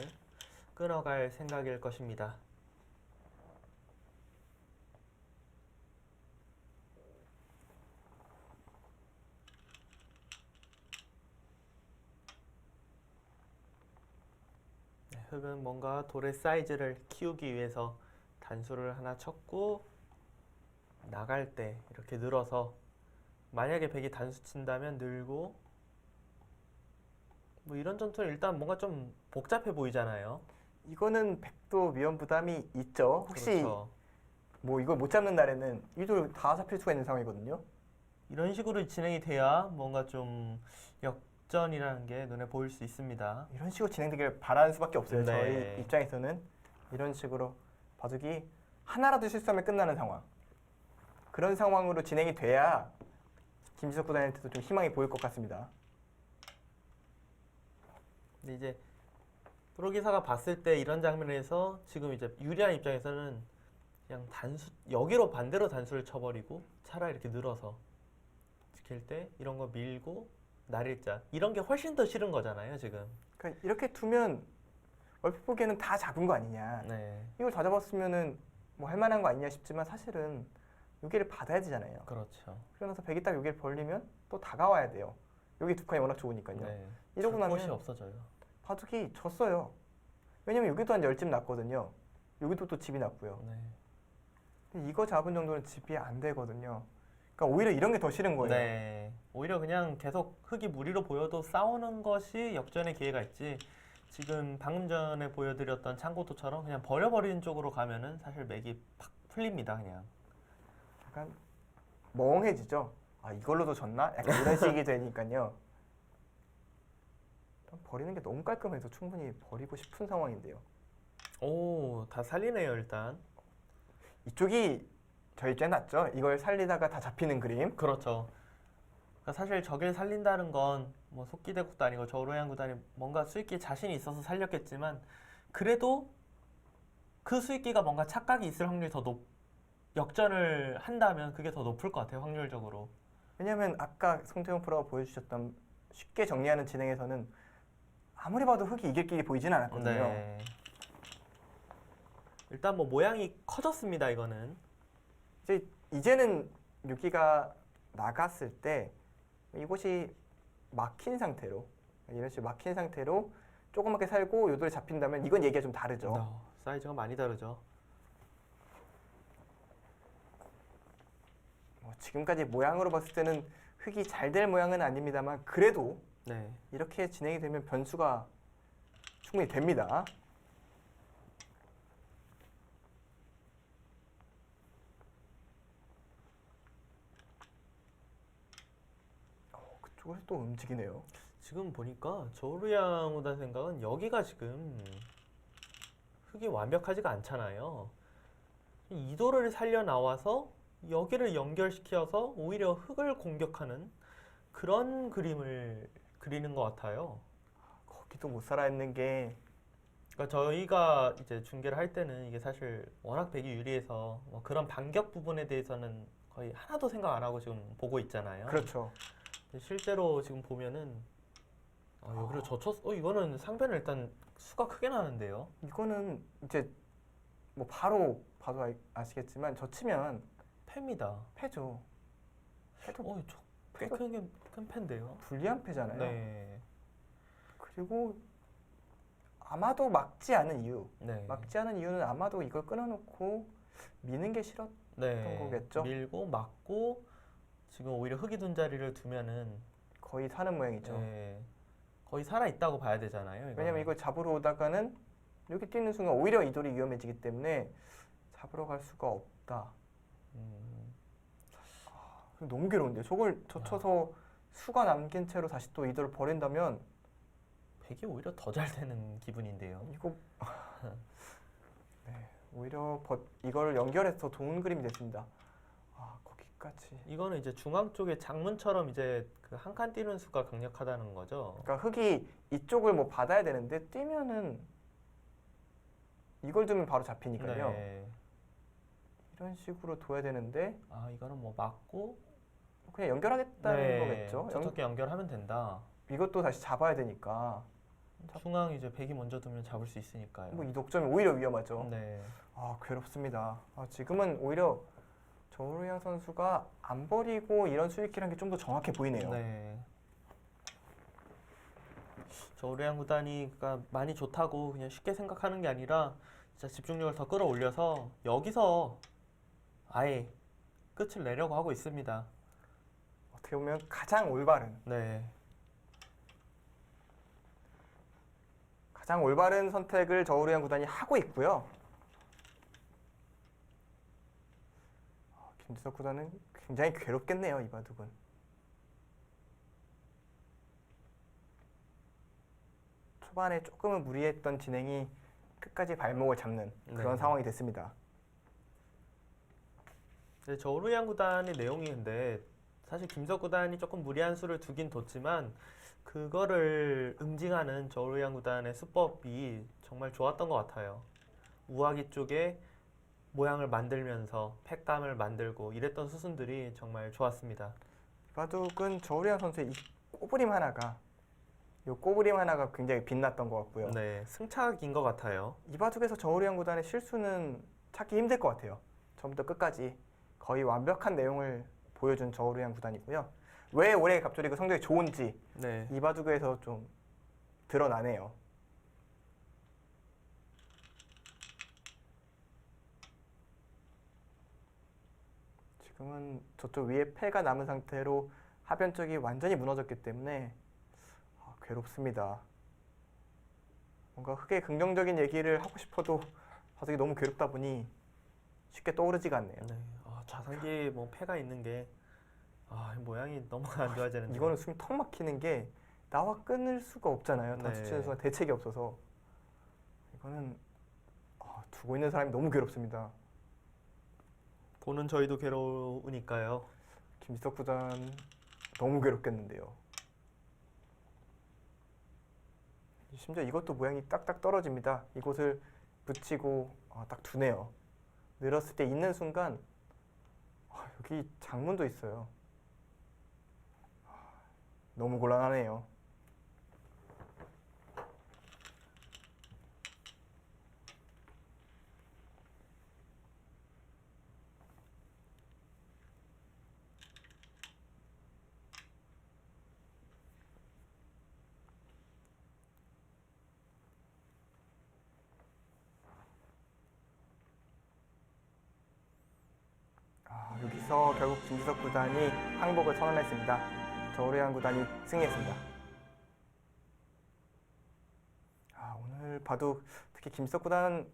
끊어갈 생각일 것입니다. 네, 흙은 뭔가 돌의 사이즈를 키우기 위해서 단수를 하나 쳤고 나갈 때 이렇게 늘어서 만약에 백이 단수 친다면 늘고 뭐 이런 전투는 일단 뭔가 좀 복잡해 보이잖아요. 이거는 백도 위험 부담이 있죠. 혹시 그렇죠. 뭐 이걸 못 잡는 날에는 이 돌 다 잡힐 수가 있는 상황이거든요. 이런 식으로 진행이 돼야 뭔가 좀 역전이라는 게 눈에 보일 수 있습니다. 이런 식으로 진행되길 바라는 수밖에 없어요. 네. 저희 입장에서는 이런 식으로 바둑이 하나라도 실수하면 끝나는 상황. 그런 상황으로 진행이 돼야 김지석 구단한테도 좀 희망이 보일 것 같습니다. 근데 이제 프로기사가 봤을 때 이런 장면에서 지금 이제 유리한 입장에서는 그냥 단수 여기로 반대로 단수를 쳐버리고 차라리 이렇게 늘어서 지킬 때 이런 거 밀고 날일자 이런 게 훨씬 더 싫은 거잖아요 지금. 그러니까 이렇게 두면 얼핏 보기에는 다 잡은 거 아니냐. 네, 이걸 다 잡았으면은 뭐 할 만한 거 아니냐 싶지만 사실은 여기를 받아야 되잖아요. 그렇죠. 그러면서 백이 딱 여기를 벌리면 또 다가와야 돼요. 여기 두 칸이 워낙 좋으니까요. 네, 이러고 줄 곳이 나면 없어져요. 바둑이 졌어요. 왜냐면 여기도 한 10집 났거든요. 여기도 또 집이 났고요. 네. 근데 이거 잡은 정도는 집이 안 되거든요. 그러니까 오히려 이런 게 더 싫은 거예요. 네. 오히려 그냥 계속 흙이 무리로 보여도 싸우는 것이 역전의 기회가 있지. 지금 방금 전에 보여드렸던 창고도처럼 그냥 버려버리는 쪽으로 가면은 사실 맥이 팍 풀립니다, 그냥. 약간 멍해지죠. 아 이걸로도 졌나? 약간 이런 식이 되니까요. 버리는 게 너무 깔끔해서 충분히 버리고 싶은 상황인데요. 오, 다 살리네요, 일단. 이쪽이 저희 꽤 낫죠. 이걸 살리다가 다 잡히는 그림. 그렇죠. 그러니까 사실 저길 살린다는 건 뭐 속기대국도 아니고 저로양 구단이 뭔가 수익기 자신이 있어서 살렸겠지만 그래도 그 수익기가 뭔가 착각이 있을 확률이 역전을 한다면 그게 더 높을 것 같아요, 확률적으로. 왜냐면 아까 송태용 프로가 보여주셨던 쉽게 정리하는 진행에서는 아무리 봐도 흙이 이길 길이 보이진 않았거든요. 네. 일단 뭐 모양이 커졌습니다, 이거는. 이제는 6기가 나갔을 때 이곳이 막힌 상태로 이런 식으로 막힌 상태로 조그맣게 살고 요돌이 잡힌다면 이건 얘기가 좀 다르죠. 사이즈가 많이 다르죠. 지금까지 모양으로 봤을 때는 흙이 잘 될 모양은 아닙니다만 그래도 네. 이렇게 진행이 되면 변수가 충분히 됩니다. 그쪽에서 또 움직이네요. 지금 보니까 저루양 우단 생각은 여기가 지금 흙이 완벽하지가 않잖아요. 이 돌을 살려 나와서 여기를 연결시켜서 오히려 흙을 공격하는 그런 그림을 그리는 것 같아요. 거기도 못 살아 있는 게 그러니까 저희가 이제 중계를 할 때는 이게 사실 워낙 백이 유리해서 뭐 그런 반격 부분에 대해서는 거의 하나도 생각 안 하고 지금 보고 있잖아요. 그렇죠. 근데 실제로 지금 보면은 여기를 젖혔어. 이거는 상변을 일단 수가 크게 나는데요. 이거는 이제 뭐 바로 봐도 아시겠지만 젖히면 패입니다. 패죠. 패도 꽤큰 패인데요. 불리한 패잖아요. 네. 그리고 아마도 막지 않은 이유. 네. 막지 않은 이유는 아마도 이걸 끊어놓고 미는 게 싫었던 네. 거겠죠? 밀고 막고 지금 오히려 흙이 둔 자리를 두면은 거의 사는 모양이죠. 네. 거의 살아 있다고 봐야 되잖아요. 이거는. 왜냐면 이걸 잡으러 오다가는 여기 뛰는 순간 오히려 이 돌이 위험해지기 때문에 잡으러 갈 수가 없다. 음, 너무 괴로운데요. 저걸 젖혀서 수가 남긴 채로 다시 또 이 돌을 버린다면 백이 오히려 더 잘 되는 기분인데요. 이거 네, 오히려 이걸 연결해서 좋은 그림이 됐습니다. 거기까지. 이거는 이제 중앙 쪽에 장문처럼 이제 그 한 칸 뛰는 수가 강력하다는 거죠. 그러니까 흙이 이쪽을 뭐 받아야 되는데 뛰면은 이걸 두면 바로 잡히니까요. 네. 이런 식으로 둬야 되는데 이거는 뭐 막고 그냥 연결하겠다는 네. 거겠죠. 저렇게 연결하면 된다. 이것도 다시 잡아야 되니까 중앙 이제 백이 먼저 두면 잡을 수 있으니까요. 뭐 이 독점이 오히려 위험하죠. 네. 괴롭습니다. 지금은 오히려 저우르양 선수가 안 버리고 이런 수익기라는 게 좀 더 정확해 보이네요. 네. 저우르양 구단이 그러니까 많이 좋다고 그냥 쉽게 생각하는 게 아니라 진짜 집중력을 더 끌어올려서 여기서 아예 끝을 내려고 하고 있습니다. 어떻게 보면 가장 올바른 네. 선택을 저우르양 구단이 하고 있고요. 김지석 구단은 굉장히 괴롭겠네요, 이 바둑은. 초반에 조금은 무리했던 진행이 끝까지 발목을 잡는 그런 네. 상황이 됐습니다. 네, 저우르양 구단의 내용이 근데 사실 김석 구단이 조금 무리한 수를 두긴 뒀지만 그거를 응징하는 저우르양 구단의 수법이 정말 좋았던 것 같아요. 우아기 쪽에 모양을 만들면서 팩감을 만들고 이랬던 수순들이 정말 좋았습니다. 이 바둑은 저우르양 선수의 이 꼬부림 하나가 굉장히 빛났던 것 같고요. 네, 승착인 것 같아요. 이 바둑에서 저우르양 구단의 실수는 찾기 힘들 것 같아요. 처음부터 끝까지 거의 완벽한 내용을 보여준 저우르양 구단이고요. 왜 올해 갑조리그 성적이 좋은지 네, 이 바둑에서 좀 드러나네요. 지금은 저쪽 위에 패가 남은 상태로 하변 쪽이 완전히 무너졌기 때문에 괴롭습니다. 뭔가 흙의 긍정적인 얘기를 하고 싶어도 바둑이 너무 괴롭다 보니 쉽게 떠오르지가 않네요. 네. 좌상기에 뭐 패가 있는 게 모양이 너무 안 좋아지는데. 이거는 숨이 턱 막히는 게 나와 끊을 수가 없잖아요. 다 네. 주치는 순간 대책이 없어서 이거는 두고 있는 사람이 너무 괴롭습니다. 보는 저희도 괴로우니까요. 김지석 구단 너무 괴롭겠는데요. 심지어 이것도 모양이 딱딱 떨어집니다. 이곳을 붙이고 딱 두네요. 늘었을 때 있는 순간 여기 장문도 있어요. 너무 곤란하네요. 여기서 결국 김지석 구단이 항복을 선언했습니다. 저우르양 구단이 승리했습니다. 오늘 바둑 특히 김지석 구단은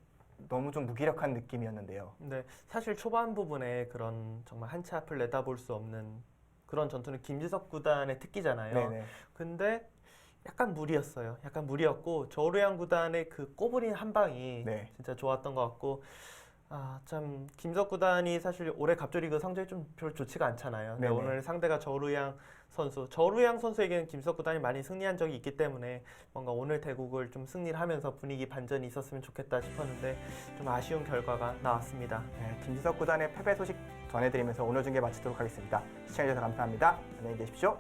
너무 좀 무기력한 느낌이었는데요. 네, 사실 초반 부분에 그런 정말 한 치 앞을 내다볼 수 없는 그런 전투는 김지석 구단의 특기잖아요. 네네. 근데 약간 무리였어요. 약간 무리였고 저우르양 구단의 그 꼬부린 한 방이 네. 진짜 좋았던 것 같고 참 김석 구단이 사실 올해 갑조리그 성적이 좀 별로 좋지가 않잖아요. 근데 네네. 오늘 상대가 저루양 선수에게는 김석 구단이 많이 승리한 적이 있기 때문에 뭔가 오늘 대국을 좀 승리를 하면서 분위기 반전이 있었으면 좋겠다 싶었는데 좀 아쉬운 결과가 나왔습니다. 네, 김지석 구단의 패배 소식 전해드리면서 오늘 중계 마치도록 하겠습니다. 시청해주셔서 감사합니다. 안녕히 계십시오.